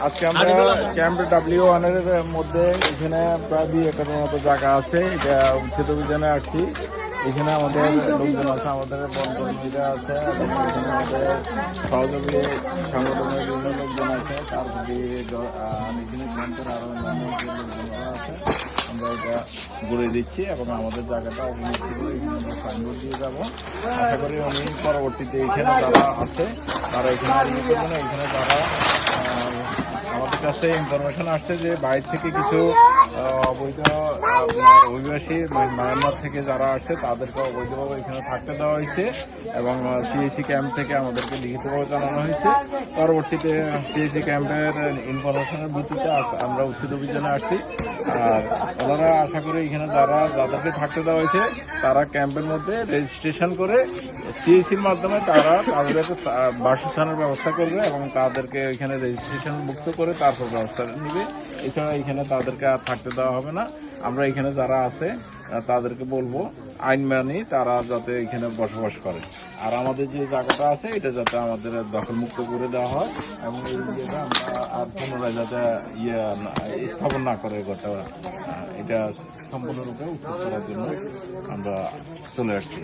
আজকে আমরা camp W1 এর মধ্যে এখানে প্রায় 2 একরের মতো জায়গা আছে। এটা উচ্ছেদ অভিযানে আসছি। এখানে আমাদের লোকজন আছে, আমাদের বনকর্মীরা আছে, এবং এখানে আমাদের সহযোগী সংগঠনের বিভিন্ন লোকজন আছে। তারপরে এখানে ক্যাম্পের আরো অন্যান্য যে লোকজনরা আছে, আমরা এটা ঘুরে দিচ্ছি এবং আমাদের জায়গাটা অবমুক্ত করে এখানে আমরা সাইনবোর্ড দিয়ে যাবো। আশা করি উনি পরবর্তীতে এখানে যারা আছে তারা এখানে এখানে যারা আমাদের কাছে ইনফরমেশন আসছে যে বাইরে থেকে কিছু অবৈধ অভিবাসী মায়ানমার থেকে যারা আসছে তাদেরকে অবৈধভাবে এখানে থাকতে দেওয়া হয়েছে এবং সিএসি ক্যাম্প থেকে আমাদেরকে লিখিতভাবে জানানো হয়েছে। পরবর্তীতে সিএসি ক্যাম্পের ইনফরমেশনের ভিত্তিতে আমরা উচ্ছেদ অভিযানে আসছি। আর ওনারা আশা করি এখানে যাদেরকে থাকতে দেওয়া হয়েছে তারা ক্যাম্পের মধ্যে রেজিস্ট্রেশন করে সিএসির মাধ্যমে তারা তাদের বাসস্থানের ব্যবস্থা করবে এবং তাদেরকে এখানে রেজিস্ট্রেশন মুক্ত করে তারপর ব্যবস্থা নিবে। এছাড়া এখানে তাদেরকে আর থাকতে দেওয়া হবে না। আমরা এখানে যারা আছে তাদেরকে বলবো আইন মানি তারা যাতে এখানে বসবাস করে, আর আমাদের যে জায়গাটা আছে এটা যাতে আমাদের দখলমুক্ত করে দেওয়া হয় এবং এই জায়গাটা আমরা আর পুনরায় যাতে স্থাপন না করে এটা সম্পূর্ণরূপে উচ্ছেদ করার জন্য আমরা চলে আসছি।